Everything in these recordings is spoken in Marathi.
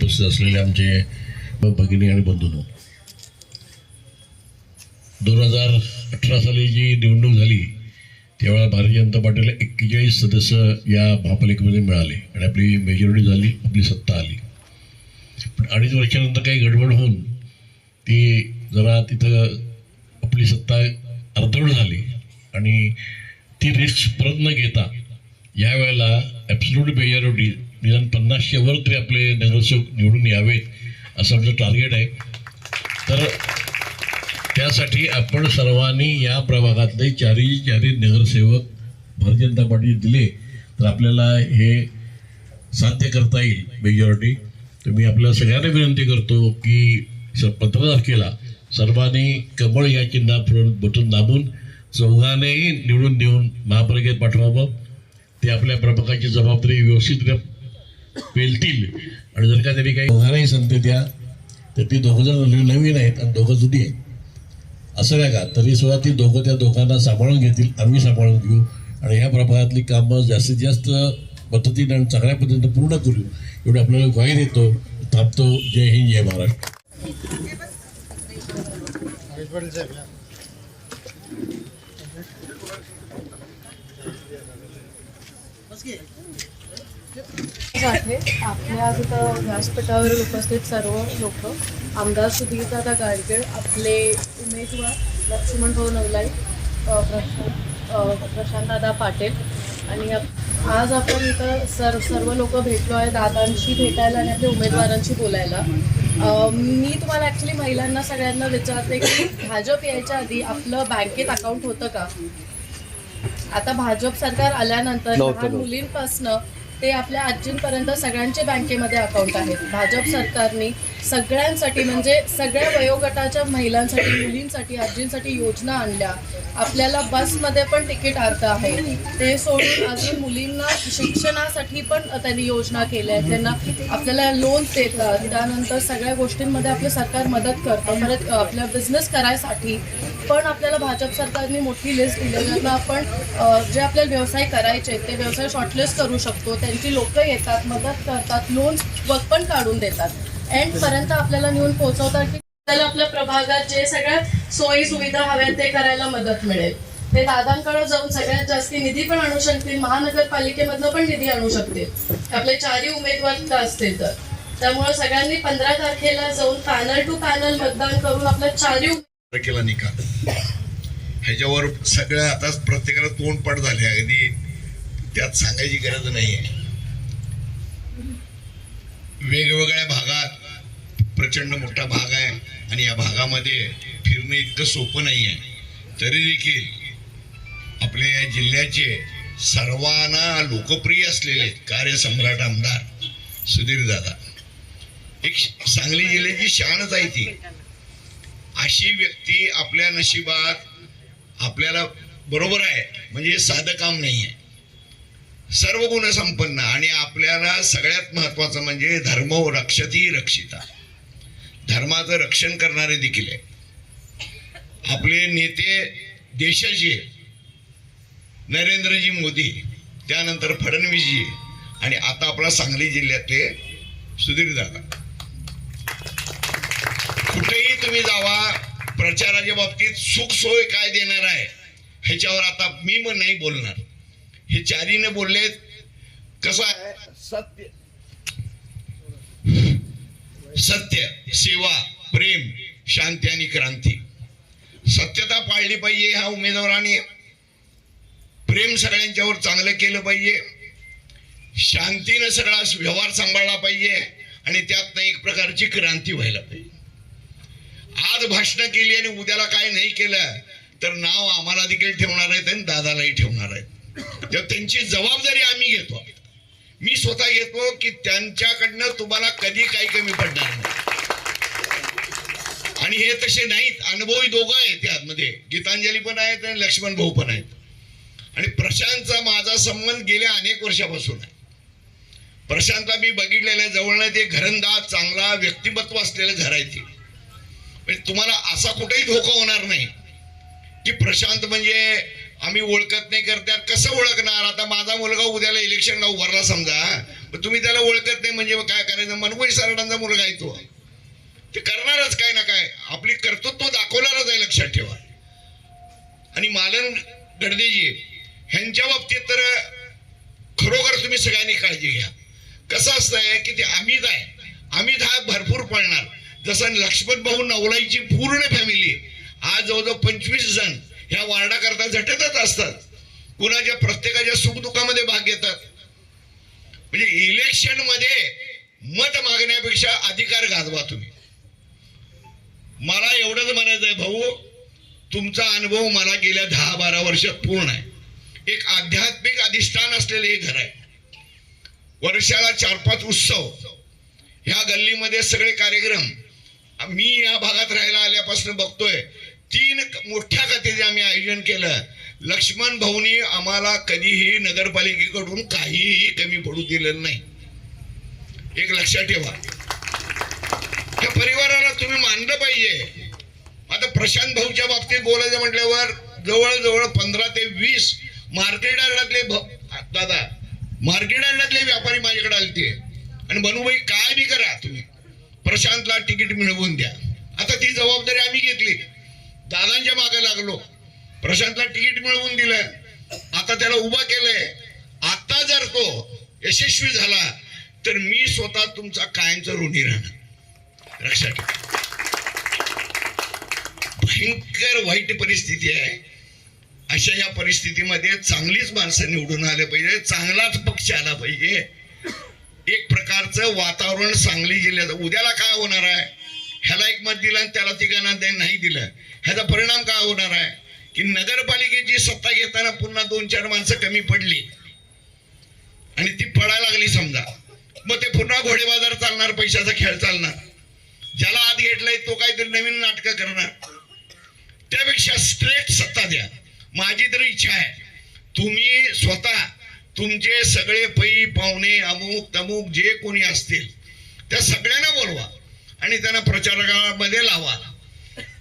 उपस्थित असलेले आमचे भगिनी आणि बंधूंनो, 2018 साली जी निवडणूक झाली त्यावेळेला भारतीय जनता पार्टीला 41 सदस्य या महापालिकेमध्ये मिळाले आणि आपली मेजॉरिटी झाली, आपली सत्ता आली. पण 2.5 वर्षानंतर काही गडबड होऊन ती जरा तिथं आपली सत्ता अर्धवट झाली आणि ती रिस्क परत न घेता यावेळेला ॲब्सोल्यूट मेजॉरिटी निदान 50च्या वर तरी आपले नगरसेवक निवडून यावेत असं आमचं टार्गेट आहे. तर त्यासाठी आपण सर्वांनी या प्रभागातले चारही नगरसेवक भारतीय जनता पार्टी दिले तर आपल्याला हे साध्य करता येईल मेजॉरिटी. तर मी आपल्या सगळ्यांना विनंती करतो की 15 तारखेला सर्वांनी कमळ या चिन्हावर बटन दाबून चौघांनाही निवडून देऊन महापालिकेत पाठवावं. ते आपल्या प्रभागाची जबाबदारी व्यवस्थित पेलतील आणि जर का त्यांनी काही दोघांनाही संधी द्या तर ती दोघंजण नवीन आहेत आणि दोघं जुनी आहेत असं नाही का, तरी सुद्धा ती दोघं त्या दोघांना सांभाळून घेतील, आम्ही सांभाळून घेऊ आणि ह्या प्रभागातली कामं जास्तीत जास्त पद्धतीने आणि चांगल्या पद्धतीने पूर्ण करू एवढं आपल्याला ग्वाही देतो. थांबतो. जय हिंद, जय महाराष्ट्र. आपल्या तिथं व्यासपीठावर उपस्थित सर्व लोक, आमदार सुधीरदादा गाडगीळ, आपले उमेदवार लक्ष्मणभाऊ नवलाई, प्रशांतदादा पाटील आणि आज आपण इथं सर्व लोक भेटलो आहे दादांशी भेटायला आणि आपल्या उमेदवारांशी बोलायला. मी तुम्हाला ॲक्च्युली महिलांना सगळ्यांना विचारते की भाजप यायच्या आधी आपलं बँकेत अकाउंट होतं का? आता भाजप सरकार आल्यानंतर लहान मुलींपासनं ते आपल्या आजींपर्यंत सगळ्यांचे बँकेमध्ये अकाउंट आहेत. भाजप सरकारने सगळ्यांसाठी म्हणजे सगळ्या वयोगटाच्या महिलांसाठी, मुलींसाठी, आजींसाठी योजना आणल्या. आपल्याला बसमध्ये पण तिकीट अर्थ आहे. ते सोडून अजून मुलींना शिक्षणासाठी पण त्यांनी योजना केल्या आहेत. त्यांना आपल्याला लोन्स देतात. त्यानंतर सगळ्या गोष्टींमध्ये आपलं सरकार मदत करतं. परत आपल्या बिझनेस करायसाठी पण आपल्याला भाजप सरकारने मोठी लिस्ट दिली. ज्यांना आपण जे आपल्याला व्यवसाय करायचे ते व्यवसाय शॉर्टलिस्ट करू शकतो. त्यांची लोक येतात, मदत करतात, लोन्स पण काढून देतात. एंडपर्यंत आपल्याला नेऊन पोहोचवतात की आपल्याला आपल्या प्रभागात जे सगळ्यात सोयी सुविधा हव्यात ते करायला मदत मिळेल. ते दादांकडे जाऊन सगळ्यात जास्त निधी पण आणू शकतील, महानगरपालिकेमधनं पण निधी आणू शकतील आपले चारही उमेदवार असतील तर. त्यामुळे सगळ्यांनी 15 तारखेला जाऊन पॅनल टू पॅनल मतदान करून आपल्या चारही केला निकाल. ह्याच्यावर सगळं आता प्रत्येकाला तोंडपाठ झाले, अगदी त्यात सांगायची गरज नाहीये. वेगवेगळ्या भागात प्रचंड मोठा भाग आहे आणि या भागामध्ये फिरणं इतकं सोपं नाही आहे. तरी देखील आपल्या या जिल्ह्याचे सर्वांना लोकप्रिय असलेले कार्यसम्राट आमदार सुधीरदादा, एक सांगली जिल्ह्याची शानच आहे ती. अशी व्यक्ती आपल्या नशिबात आपल्याला बरोबर आहे म्हणजे हे साधं काम नाही आहे. सर्व गुण संपन्न आणि आपल्याला सगळ्यात महत्वाचं म्हणजे धर्म रक्षती रक्षिता, धर्माचं रक्षण करणारे देखील आहे. आपले नेते देशाचे नरेंद्रजी मोदी, त्यानंतर फडणवीसजी आणि आता आपला सांगली जिल्ह्यातले सुधीरदादा. कुठेही तुम्ही जावा, प्रचाराच्या बाबतीत सुख सोय काय देणार आहे ह्याच्यावर आता मी नाही बोलणार. हे चारीने बोललेत. कसं आहे, सत्य, सेवा, प्रेम, शांती आणि क्रांती. सत्यता पाळली पाहिजे ह्या उमेदवाराने. प्रेम सगळ्यांच्यावर चांगलं केलं पाहिजे. शांतीनं सगळा व्यवहार सांभाळला पाहिजे आणि त्यातनं एक प्रकारची क्रांती व्हायला पाहिजे. आज भाषणं केली आणि उद्याला काय नाही केलं तर नाव आम्हाला देखील ठेवणार आहेत आणि दादालाही ठेवणार आहेत. तर त्यांची जबाबदारी आम्ही घेतो. मी स्वतः घेतो की त्यांच्याकडनं तुम्हाला कधी काही कमी पडणार नाही. आणि हे तसे नाहीत, अनुभवी दोघं आहेत त्यामध्ये. गीतांजली पण आहेत आणि लक्ष्मण भाऊ पण आहेत. आणि प्रशांतचा माझा संबंध गेल्या अनेक वर्षापासून आहे. प्रशांतला मी बघितलेलं जवळनं ते घरंदाज, चांगला व्यक्तिमत्व असलेलं घर आहे ते. तुम्हाला असा कुठेही धोका होणार नाही की प्रशांत म्हणजे आम्ही ओळखत नाही करतात. कसं ओळखणार? आता माझा मुलगा उद्याला इलेक्शनला उभारला समजा, मग तुम्ही त्याला ओळखत नाही म्हणजे काय करायचं? मनगोई सरांचा मुलगा आहे तो, ते करणारच काय ना काय, आपली कर्तृत्व दाखवणारच आहे, लक्षात ठेवा. आणि मालन गडदेजी ह्यांच्या बाबतीत तर खरोखर तुम्ही सगळ्यांनी काळजी घ्या. कसं असतंय की ते अमित आहे, अमित हा भरपूर पळणार. जसं लक्ष्मण भाऊ नवलाईची पूर्ण फॅमिली आज जवळजवळ 25 जण ह्या वार्डाकरता झटतच असतात, कुणाच्या प्रत्येकाच्या सुखदुःखामध्ये भाग घेतात. म्हणजे इलेक्शन मध्ये मत मागण्यापेक्षा अधिकार गाजवा तुम्ही. मला एवढंच म्हणायचं आहे भाऊ, तुमचा अनुभव मला गेल्या 10-12 वर्षात पूर्ण आहे. एक आध्यात्मिक अधिष्ठान असलेले हे घर आहे. वर्षाला 4-5 उत्सव, ह्या गल्लीमध्ये सगळे कार्यक्रम मी या भागात राहायला आल्यापासून बघतोय. 3 मोठ्या कथेचे आम्ही आयोजन केलं. लक्ष्मण भाऊनी आम्हाला कधीही नगरपालिकेकडून काहीही कमी पडू दिलेलं नाही. एक लक्षात ठेवा, या परिवाराला तुम्ही मानलं पाहिजे. आता प्रशांत भाऊच्या बाबतीत बोलायचं म्हटल्यावर जवळजवळ 15 ते 20 मार्केट यार्डातले दादा, मार्केट यार्डातले व्यापारी माझ्याकडे आलते आणि बनूबाई काय बी करा तुम्ही प्रशांतला तिकीट मिळवून द्या. आता ती जबाबदारी आम्ही घेतली, दादांच्या मागे लागलो, प्रशांतला तिकीट मिळवून दिलं, आता त्याला उभा केलंय. आता जर तो यशस्वी झाला तर मी स्वतः तुमचा कायमचा ऋणी राहणार. लक्षात ठेवा, भयंकर वाईट परिस्थिती आहे. अशा या परिस्थितीमध्ये चांगलीच माणसं निवडून आले पाहिजे, चांगलाच पक्ष आला पाहिजे. एक प्रकारचं वातावरण सांगली जिल्ह्यात उद्याला काय होणार आहे, ह्याला एक मत दिलं आणि त्याला तिघांना नाही दिलं, ह्याचा परिणाम काय होणार आहे की नगरपालिकेची सत्ता घेताना पुन्हा 2-4 माणसं कमी पडली आणि ती पडायला लागली समजा, मग ते पुन्हा घोडेबाजार चालणार, पैशाचा खेळ चालणार. ज्याला आत घेतलंय तो काहीतरी नवीन नाटकं करणार. त्यापेक्षा स्ट्रेट सत्ता द्या. माझी तर इच्छा आहे तुम्ही स्वतः तुमचे सगळे पै पाहुणे अमुक तमुक जे कोणी असतील त्या सगळ्यांना बोलवा आणि त्यांना प्रचारकामध्ये लावा.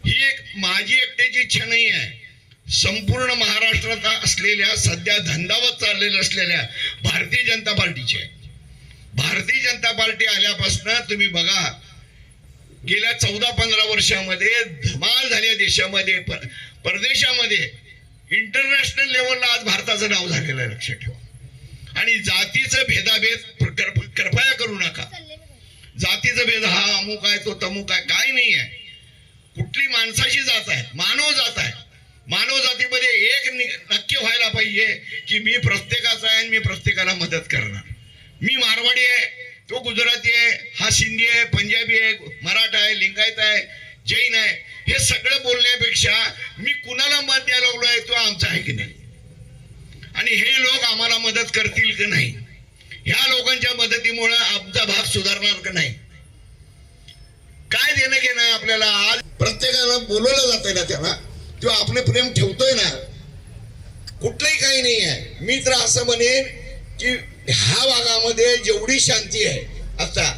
ही एक माझी एकट्याची इच्छा नाही आहे, संपूर्ण महाराष्ट्रात असलेल्या सध्या धंदावत चाललेल्या असलेल्या भारतीय जनता पार्टीची आहे. भारतीय जनता पार्टी आल्यापासून तुम्ही बघा गेल्या 14-15 वर्षामध्ये धमाल झाली देशामध्ये, परदेशामध्ये, इंटरनॅशनल लेवलला आज भारताचं नाव झालेलं आहे. लक्षात ठेवा. आणि जातीचं भेदाभेद कृपया करू नका. जातीचा भेद हा अमुक आहे तो तमुक आहे काय नाही आहे. कुठली माणसाची जात आहे, मानव जात आहे. मानव जातीमध्ये एक नक्की व्हायला पाहिजे की मी प्रत्येकाचा आहे आणि मी प्रत्येकाला मदत करणार. मी मारवाडी आहे, तो गुजराती आहे, हा सिंधी आहे, पंजाबी आहे, मराठा आहे, लिंगायत आहे, जैन आहे, हे सगळं बोलण्यापेक्षा मी कुणाला मत द्यायला लागलोय तो आमचा आहे की नाही आणि हे लोक आम्हाला मदत करतील की नाही, ह्या लोकांच्या मदतीमुळे आमचा भाग सुधारणार का नाही, काय देणं घेणं आहे आपल्याला. आज प्रत्येकाला बोलवलं जातंय ना, त्याला तो आपले प्रेम ठेवतोय ना, कुठलंही काही नाही आहे. मी तर असं म्हणेन की ह्या भागामध्ये जेवढी शांती आहे आता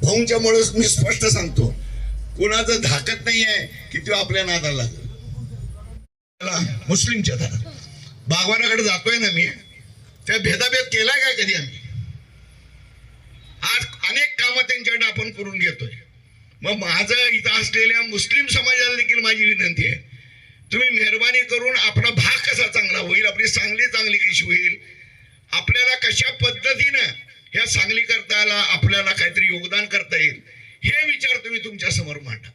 भाऊंच्यामुळे मी स्पष्ट सांगतो, कुणाचं धाकत नाही आहे की तो आपल्या नादाला लागेल. मुस्लिमच्या दारात बागवानाकडे जातोय ना मी, त्या भेदाभेद केलाय काय कधी आम्ही? आज अनेक कामं त्यांच्याकडे आपण करून घेतोय. मग माझं इथं असलेल्या मुस्लिम समाजाला देखील माझी विनंती आहे, तुम्ही मेहरबानी करून आपला भाग कसा चांगला होईल, आपली सांगली चांगली कशी होईल, आपल्याला कशा पद्धतीनं ह्या सांगली करता आपल्याला काहीतरी योगदान करता येईल, हे विचार तुम्ही तुमच्या समोर मांडा.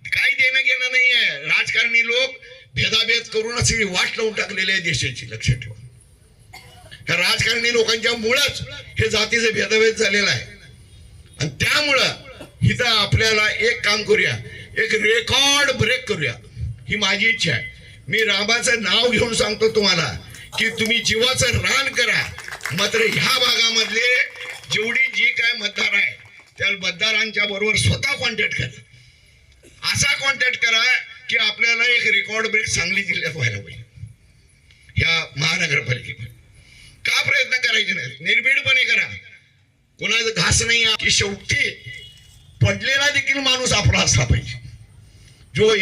काही देणं घेणं नाही आहे. राजकारणी लोक भेदाभेद करून अशी वाट लावून टाकलेली आहे देशाची. लक्षात ठेवा, ह्या राजकारणी लोकांच्या मुळेच हे जातीचे भेदाभेद झालेला आहे. आणि त्यामुळं इथं आपल्याला एक काम करूया, एक रेकॉर्ड ब्रेक करूया, ही माझी इच्छा आहे. मी रामाचं नाव घेऊन सांगतो तुम्हाला की तुम्ही जीवाचं रान करा, मात्र ह्या भागामधले जेवढी जी काय मतदार आहे त्या मतदारांच्या बरोबर स्वतः कॉन्टॅक्ट करा. असा कॉन्टॅक्ट करा की आपल्याला एक रेकॉर्ड ब्रेक सांगली जिल्ह्यात व्हायला पाहिजे. ह्या महानगरपालिकेमध्ये का प्रयत्न करायचे नाही, निर्भीडपणे करा. कोणाचं घास नाही की शेवटी पडलेला देखील माणूस आपला असला पाहिजे. जो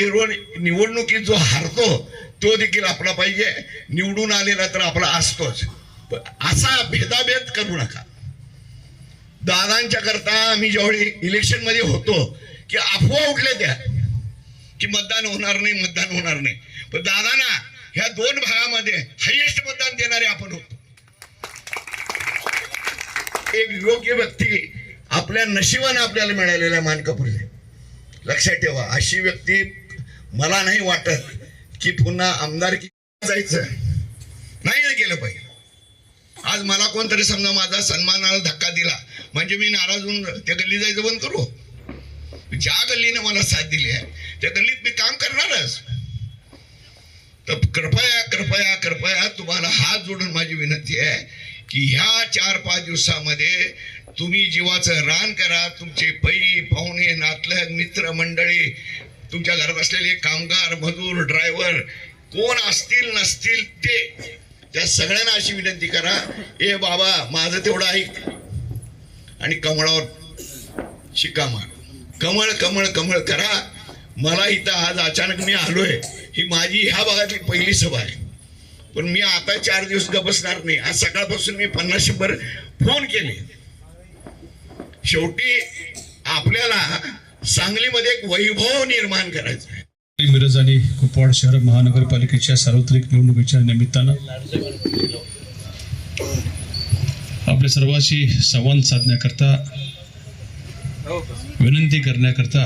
निवडणुकीत जो हारतो तो देखील आपला पाहिजे, निवडून आलेला तर आपला असतोच. असा भेदाभेद करू नका. दादांच्या करता आम्ही ज्यावेळी इलेक्शन मध्ये होतो की अफवा उठल्या त्या की मतदान होणार नाही. पण दादांना ह्या 2 भागामध्ये हायेस्ट मतदान देणारे आपण होतो. एक योग्य व्यक्ती आपल्या नशिबाने आपल्याला मिळालेला मानकापूरचे लक्षात ठेवा. अशी व्यक्ती मला नाही वाटत की पुन्हा आमदारकी जायचं नाही केलं पाहिजे. आज मला कोणतरी समजा माझा सन्मानाला धक्का दिला म्हणजे मी नाराज होऊन त्या गल्ली जायचं बंद करू. ज्या गल्लीने मला साथ दिली आहे त्या गल्लीत मी काम करणारच. तर कृपया तुम्हाला हात जोडून माझी विनंती आहे की ह्या 4-5 दिवसामध्ये तुम्ही जीवाचं रान करा. तुमचे पै पाहुणे नातलग मित्र मंडळी तुमच्या घरात असलेले कामगार मजूर ड्रायव्हर कोण असतील नसतील ते त्या सगळ्यांना अशी विनंती करा, ए बाबा माझं तेवढं ऐक आणि कमळावर शिक्का मार. कमळ करा. मला इथं आज अचानक मी आलोय, ही माझी ह्या भागातली पहिली सभा आहे. पण मी आता 4 दिवस बसणार नाही. आज सकाळपासून मी 50-100 फोन केले. शेवटी आपल्याला सांगलीमध्ये एक वैभव निर्माण करायचं आहे. मिरज आणि कुपवाड शहर महानगरपालिकेच्या सार्वत्रिक निवडणुकीच्या निमित्तानं आपल्या सर्वांशी संवाद साधण्याकरता विनंती करण्याकरता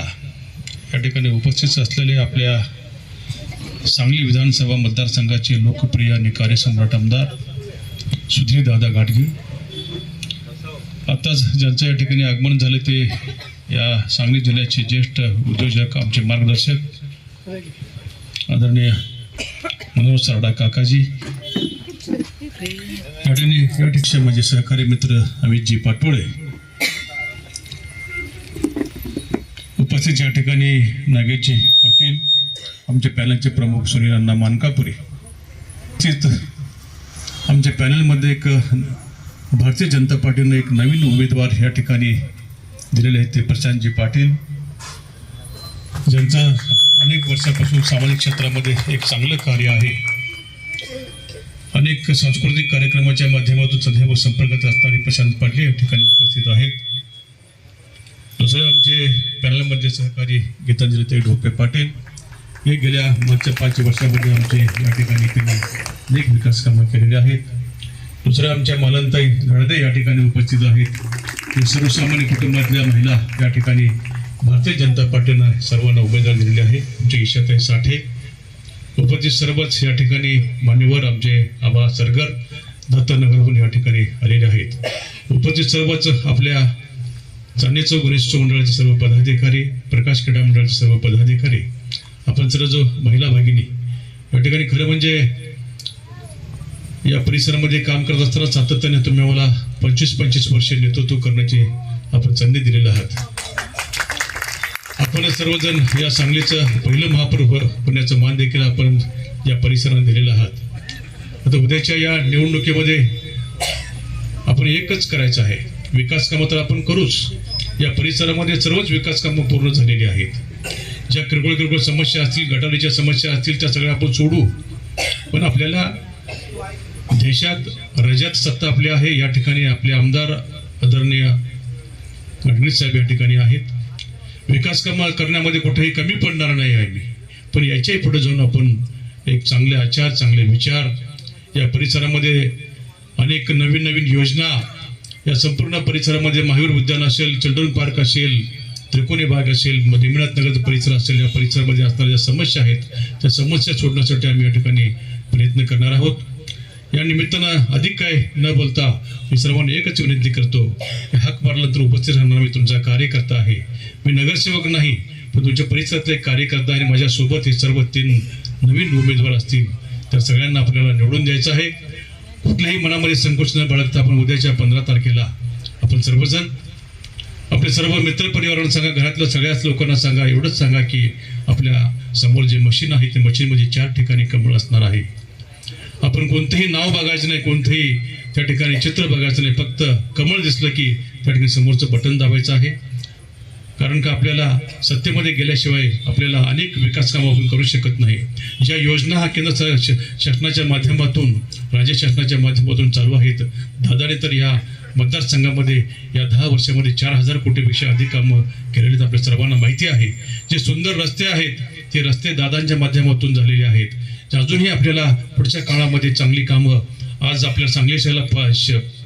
या ठिकाणी उपस्थित असलेले आपल्या सांगली विधानसभा मतदारसंघाचे लोकप्रिय आणि कार्यसम्राट आमदार सुधीर दादा घाटगे, आताच ज्यांचं या ठिकाणी आगमन झाले ते या सांगली जिल्ह्याचे ज्येष्ठ उद्योजक आमचे मार्गदर्शक आदरणीय मनोहर सरडा काकाजी, या ठिकाणी माझे सहकारी मित्र अमितजी पाटोळे, उपस्थित या ठिकाणी नागेशजी पाटील, आमचे पॅनलचे प्रमुख सुनील अण्णा मानकापुरी, आमच्या पॅनलमध्ये एक भारतीय जनता पार्टीनं एक नवीन उमेदवार या ठिकाणी दिलेले आहेत ते प्रशांतजी पाटील, ज्यांचं अनेक वर्षापासून सामाजिक क्षेत्रामध्ये एक चांगलं कार्य आहे. अनेक सांस्कृतिक कार्यक्रमाच्या माध्यमातून सदैव संपर्कात असणारे प्रशांत पाटील या ठिकाणी उपस्थित आहेत. दुसरे आमचे पॅनलमध्ये सहकारी गीतांजली ढोपे पाटील, हे गेल्या मागच्या 5 वर्षामध्ये आमचे या ठिकाणी त्यांनी अनेक विकास कामं केलेले आहेत. दुसरं आमच्या मालनताई घडदे या ठिकाणी उपस्थित आहेत. हे सर्वसामान्य कुटुंबातल्या महिला या ठिकाणी भारतीय जनता पार्टीनं सर्वांना उमेदवार दिलेले आहे. आमचे ईशाताई साठे उपस्थित सर्वच या ठिकाणी मान्यवर आमचे आबा सरगर दत्तनगरहून या ठिकाणी आलेले आहेत. उपस्थित सर्वच आपल्या चांदणी चौक गणेश मंडळाचे सर्व पदाधिकारी, प्रकाश क्रीडा मंडळाचे सर्व पदाधिकारी, आपण सर्व जो महिला भगिनी या ठिकाणी खरं म्हणजे या परिसरामध्ये काम करत असताना सातत्याने तुम्ही मला 25-25 वर्षे नेतृत्व करण्याची आपण संधी दिलेला आहात. आपण सर्वजण या सांगलीचं पहिलं महापर्व होण्याचा मान देखील आपण या परिसराने दिलेला आहात. आता उद्याच्या या निवडणुकीमध्ये आपण एकच करायचं आहे, विकास कामं तर आपण करूच. या परिसरामध्ये सर्वच विकास कामं पूर्ण झालेली आहेत. ज्या किरकोळ समस्या असतील, गटारीच्या समस्या असतील, त्या सगळ्या आपण सोडू. पण आपल्याला देशात राज्यात सत्ता आपली आहे. या ठिकाणी आपले आमदार आदरणीय फडणवीस साहेब या ठिकाणी आहेत. विकास कामं करण्यामध्ये कुठेही कमी पडणार नाही आहे मी. पण याच्याही पुढे जाऊन आपण एक चांगले आचार, चांगले विचार, या परिसरामध्ये अनेक नवीन योजना, या संपूर्ण परिसरामध्ये महावीर उद्यान असेल, चिल्ड्रन पार्क असेल, त्रिकोणी बाग असेल, निमनाथ नगरचा परिसर असेल, या परिसरामध्ये असणाऱ्या ज्या समस्या आहेत त्या समस्या सोडण्यासाठी आम्ही या ठिकाणी प्रयत्न करणार आहोत. या निमित्तानं अधिक काय न बोलता मी सर्वांना एकच विनंती करतो की हाक मारल्यानंतर उपस्थित राहणार मी तुमचा कार्यकर्ता आहे. मी नगरसेवक नाही, पण तुमच्या परिसरातला एक कार्यकर्ता आणि माझ्यासोबत हे सर्व 3 नवीन उमेदवार असतील. त्या सगळ्यांना आपल्याला निवडून द्यायचं आहे. कुठल्याही मनामध्ये संकोच न बाळगता आपण उद्याच्या 15 तारखेला आपण सर्वजण आपले सर्व मित्र परिवारांना सांगा, घरातल्या सगळ्याच लोकांना सांगा, एवढंच सांगा की आपल्या समोर जे मशीन आहे ते मशीनमध्ये 4 ठिकाणी कमळ असणार आहे. आपण कोणतंही नाव बघायचं नाही, कोणतंही त्या ठिकाणी चित्र बघायचं नाही, फक्त कमळ दिसलं की त्या ठिकाणी समोरचं बटन दाबायचं आहे. कारण का आपल्याला सत्तेमध्ये गेल्याशिवाय आपल्याला अनेक विकास कामं आपण करू शकत नाही. ज्या योजना हा केंद्र शासनाच्या माध्यमातून, राज्य शासनाच्या माध्यमातून चालू आहेत, दादाने तर या मतदारसंघामध्ये या 10 वर्षामध्ये 4,000 कोटीपेक्षा अधिक कामं केलेली आहेत. आपल्या सर्वांना माहिती आहे. जे सुंदर रस्ते आहेत ते रस्ते दादांच्या माध्यमातून झालेले आहेत. अजूनही आपल्याला पुढच्या काळामध्ये चांगली कामं, आज आपल्या सांगली शहराला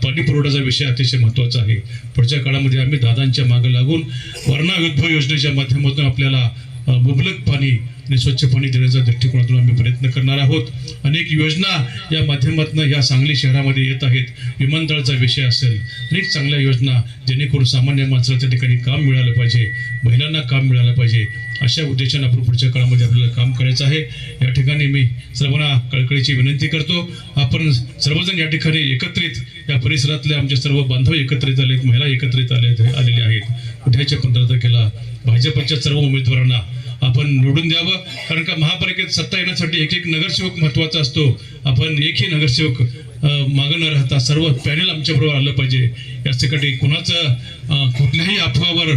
पाणी पुरवठ्याचा विषय अतिशय महत्त्वाचा आहे. पुढच्या काळामध्ये आम्ही दादांच्या मागे लागून वर्णा उद्भव योजनेच्या माध्यमातून आपल्याला मुबलक पाणी आणि स्वच्छ पाणी देण्याच्या दृष्टिकोनातून आम्ही प्रयत्न करणार आहोत. अनेक योजना या माध्यमातून या सांगली शहरामध्ये येत आहेत. विमानतळाचा विषय असेल, अनेक चांगल्या योजना जेणेकरून सामान्य माणसाला त्या ठिकाणी काम मिळालं पाहिजे, महिलांना काम मिळालं पाहिजे, अशा उद्देशाने आपण पुढच्या काळामध्ये आपल्याला काम करायचं आहे. या ठिकाणी मी सर्वांना कळकळीची विनंती करतो, आपण सर्वजण या ठिकाणी एकत्रित या परिसरातले आमचे सर्व बांधव एकत्रित आलेत, महिला एकत्रित आलेले आहेत. उद्याच्या 15 तारखेला भाजपच्या सर्व उमेदवारांना आपण निवडून द्यावं, कारण का महापालिकेत सत्ता येण्यासाठी एक नगरसेवक महत्त्वाचा असतो. आपण एकही नगरसेवक मागं न राहता सर्व पॅनल आमच्याबरोबर आलं पाहिजे. यासाठी कुणाचं कुठल्याही अफवावर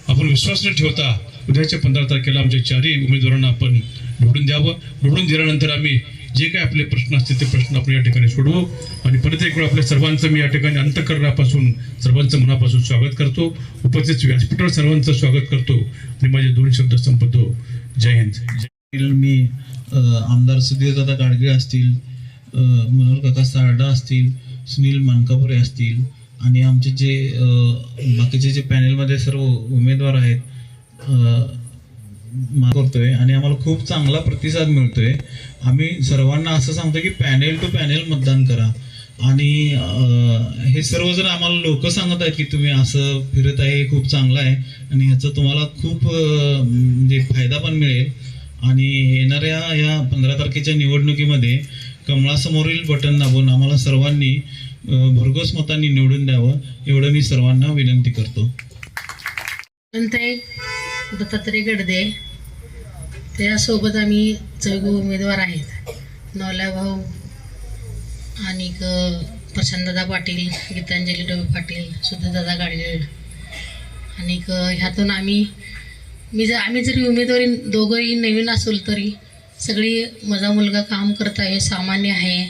आपण विश्वास न ठेवता उद्याच्या 15 तारखेला आमच्या 4ही उमेदवारांना आपण निवडून द्यावं. निवडून दिल्यानंतर आम्ही जे काही आपले प्रश्न असतील ते प्रश्न आपण या ठिकाणी सोडवू. आणि परत एक वेळ आपल्या सर्वांचं मी या ठिकाणी अंतःकरणापासून सर्वांचं मनापासून स्वागत करतो. उपस्थित व्यासपीठावर सर्वांचं स्वागत करतो आणि माझे 2 शब्द संपतो. जय हिंद. मी आमदार सुधीरदादा गाडगीळ असतील, मनोहर काका सारडा असतील, सुनील मानकापुरे असतील आणि आमचे जे बाकीचे जे पॅनेलमध्ये सर्व उमेदवार आहेत करतोय आणि आम्हाला खूप चांगला प्रतिसाद मिळतोय. आम्ही सर्वांना असं सांगतो की पॅनेल टू पॅनेल मतदान करा. आणि हे सर्वजण आम्हाला लोक सांगत आहेत की तुम्ही असं फिरत आहे, हे खूप चांगलं आहे आणि ह्याचा तुम्हाला खूप म्हणजे फायदा पण मिळेल. आणि येणाऱ्या या 15 तारखेच्या निवडणुकीमध्ये कमळासमोरील बटन दाबून आम्हाला सर्वांनी भरघोस मतांनी निवडून द्यावं, एवढं मी सर्वांना विनंती करतो. दत्तात्रय गडदे, त्यासोबत आम्ही 4 उमेदवार आहेत. नवला भाऊ आणि प्रशांतदादा पाटील, गीतांजली डोबे पाटील, सुधीरदादा गाडगीळ. आणि ह्यातून आम्ही जरी उमेदवारी दोघंही नवीन असेल तरी सगळी माझा मुलगा काम करत आहे, सामान्य आहे.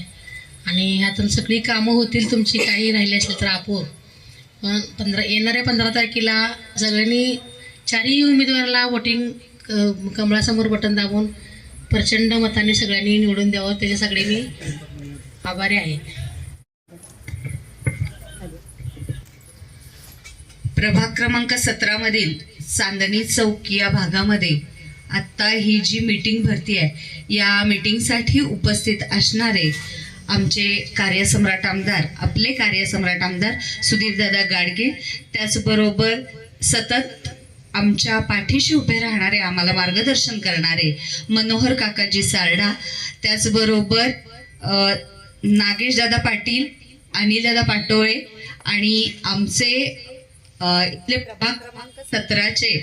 आणि ह्यातून सगळी कामं होतील तुमची, काही राहिली असेल तर आपण येणाऱ्या 15 तारखेला सगळ्यांनी 4ही उमेदवाराला वोटिंग कमळासमोर बटन दाबून प्रचंड मताने सगळ्यांनी निवडून द्यावं. त्याच्यासाठी मी आभारी आहे. प्रभाग क्रमांक 17 मधील चांदणी चौक या भागामध्ये आत्ता ही जी मीटिंग भरती आहे, या मीटिंगसाठी उपस्थित असणारे आमचे कार्यसम्राट आमदार, आपले कार्यसम्राट आमदार सुधीरदादा गाडगे, त्याचबरोबर सतत आमच्या पाठीशी उभे राहणारे, आम्हाला मार्गदर्शन करणारे मनोहर काकाजी सारडा, त्याचबरोबर नागेशदादा पाटील, अनिलदादा पाटोळे आणि आमचे इथले प्रभाग क्रमांक 17चे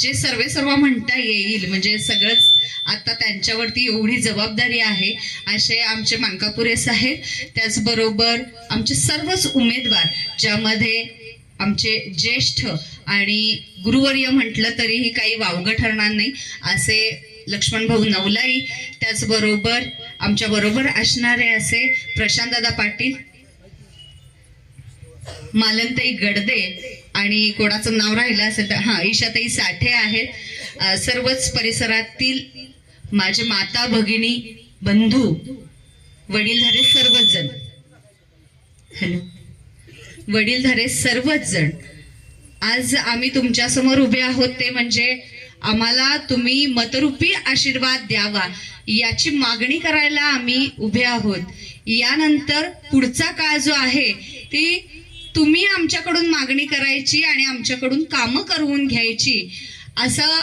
जे सर्व म्हणता येईल, म्हणजे सगळंच आता त्यांच्यावरती एवढी जबाबदारी आहे असे आमचे मानकापुरे साहेब, त्याचबरोबर आमचे सर्वच उमेदवार, ज्यामध्ये आमचे ज्येष्ठ आणि गुरुवर्य म्हटलं तरीही काही वावगं ठरणार नाही असे लक्ष्मण भाऊ नवलाई, त्याचबरोबर आमच्या बरोबर असणारे असे प्रशांतदादा पाटील, मालनताई गडदे आणि कोणाचं नाव राहिलं असेल तर ईशाताई साठे आहेत. सर्वच परिसरातील माझे माता भगिनी बंधू वडीलधारे सर्वच जण, वडीलधारे सर्वच जण आज आम्ही तुमच्या समोर उभे आहोत, ते म्हणजे आम्हाला तुम्ही मतरूपी आशीर्वाद द्यावा याची मागणी करायला आम्ही उभे आहोत. यानंतर पुढचा काळ जो आहे ती तुम्ही आमच्याकडून मागणी करायची आणि आमच्याकडून कामं करून घ्यायची, असं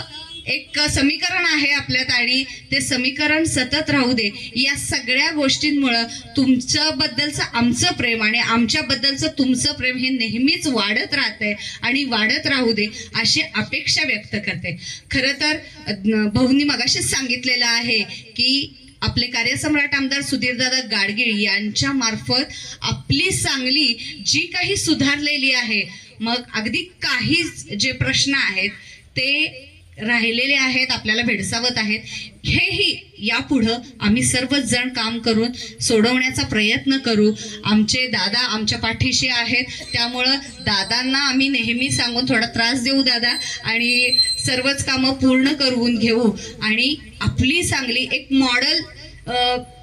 एक समीकरण आहे आपल्यात आणि ते समीकरण सतत राहू दे. या सगळ्या गोष्टींमुळं तुमच्या बद्दलचं आमचं प्रेम आणि आमच्याबद्दलचं तुमचं प्रेम हे नेहमीच वाढत राहतंय आणि वाढत राहू दे अशी अपेक्षा व्यक्त करते. खरं तर भाऊंनी मगाशीच सांगितलेलं आहे की आपले कार्यसम्राट आमदार सुधीरदादा गाडगीळ यांच्या मार्फत आपली सांगली जी काही सुधारलेली आहे, मग अगदी काही जे प्रश्न आहेत ते राहिलेले आहेत, आपल्याला भेडसावत आहेत, हेही यापुढं आम्ही सर्वच जण काम करून सोडवण्याचा प्रयत्न करू. आमचे दादा आमच्या पाठीशी आहेत, त्यामुळं दादांना आम्ही नेहमी सांगून थोडा त्रास देऊ दादा, आणि सर्वच कामं पूर्ण करून घेऊ आणि आपली सांगली एक मॉडेल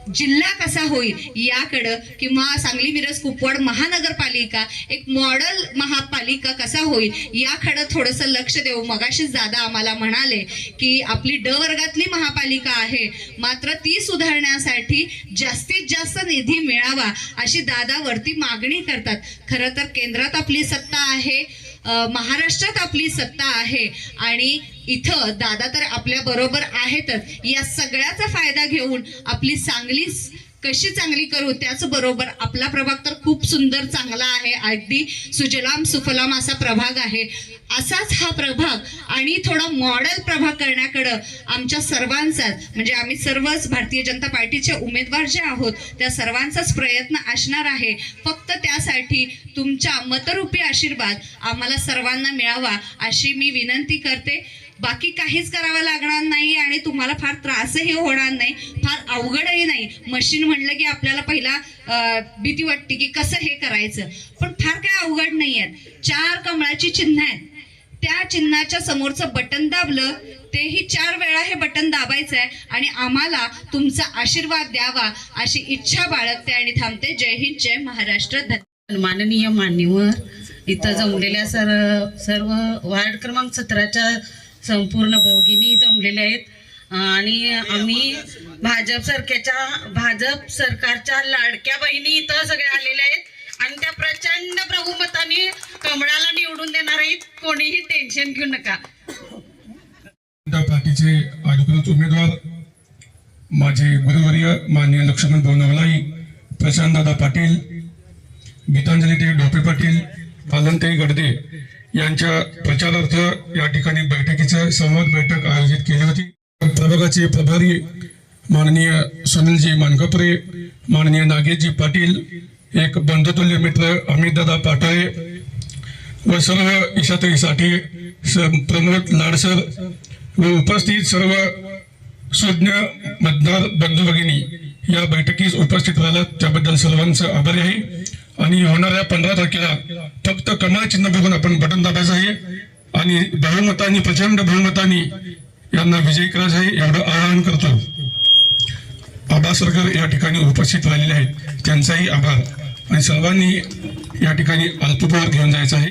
जिल्हा कसा होईल याकडं, किंवा सांगली मिरज कुपवाड महानगरपालिका एक मॉडेल महापालिका कसा होईल याकडं थोडंसं लक्ष देऊ. मगाशीच दादा आम्हाला म्हणाले की आपली ड वर्गातली महापालिका आहे, मात्र ती सुधारण्यासाठी जास्तीत जास्त निधी मिळावा अशी दादा वरती मागणी करतात. खरं तर केंद्रात आपली सत्ता आहे, महाराष्ट्रात आपली सत्ता आहे आणि इथं दादा तर आपल्या बरोबर आहेतच. या सगळ्याचा फायदा घेऊन आपली सांगली कशी चांगली करू, त्याचबरोबर आपला प्रभाग तर खूप सुंदर चांगला आहे, अगदी सुजलाम सुफलाम असा प्रभाग आहे. असाच हा प्रभाग आणि थोडा मॉडेल प्रभाग करण्याकडं आमच्या सर्वांचाच, म्हणजे आम्ही सर्वच भारतीय जनता पार्टीचे उमेदवार जे आहोत त्या सर्वांचाच प्रयत्न असणार आहे. फक्त त्यासाठी तुमच्या मतरूपी आशीर्वाद आम्हाला सर्वांना मिळावा अशी मी विनंती करते. बाकी काहीच करावं लागणार नाही आणि तुम्हाला फार त्रासही होणार नाही, फार अवघडही नाही. मशीन म्हणलं की आपल्याला पहिला भीती वाटते की कसं हे करायचं, पण फार काय अवघड नाही आहेत. 4 कमळाची चिन्ह आहेत, त्या चिन्हाच्या समोरचं बटन दाबलं तेही 4 वेळा हे बटन दाबायचं आहे आणि आम्हाला तुमचा आशीर्वाद द्यावा अशी इच्छा बाळगते आणि थांबते. जय हिंद, जय महाराष्ट्र. माननीय मान्यवर, इथं जमलेल्या सर्व वार्ड क्रमांक 17च्या संपूर्ण भगिनी जमलेल्या आहेत आणि आम्ही भाजप सरकारच्या लाडक्या बहिणी इथं सगळ्या आलेल्या आहेत आणि त्या प्रचंड बहुमताने कमळाला निवडून देणार आहेत. कोणीही टेन्शन घेऊ नका. पार्टीचे अधिकृत उमेदवार माझे गुरुवर्य माननीय लक्ष्मण भाऊ नवलाई, प्रशांतदादा पाटील, गीतांजली ढोपे पाटील, पालनताई गडदे यांच्या प्रचारार्थ या ठिकाणी बैठकीचं संवाद बैठक आयोजित केली होती. प्रभागाचे प्रभारी माननीय सुनीलजी मानकापुरे, माननीय नागेशजी पाटील, एक बंधुतुल्य मित्र अमितदादा पाटाळे व सर्व इशाताईसाठी प्रमोद लाडसर व उपस्थित सर्व सुज्ञ मतदार बंधू भगिनी या बैठकीस उपस्थित राहिला त्याबद्दल सर्वांचं आभारी आहे. आणि होणाऱ्या 15 तारखेला फक्त कमळ चिन्ह बघून आपण बटन दाबायचं आहे आणि बहुमतांनी, प्रचंड बहुमतांनी यांना विजयी करायचं आहे एवढं आवाहन करतो. आबा सरकार या ठिकाणी उपस्थित राहिलेले आहेत, त्यांचाही आभार आणि सर्वांनी या ठिकाणी अल्पपहार घेऊन जायचं आहे.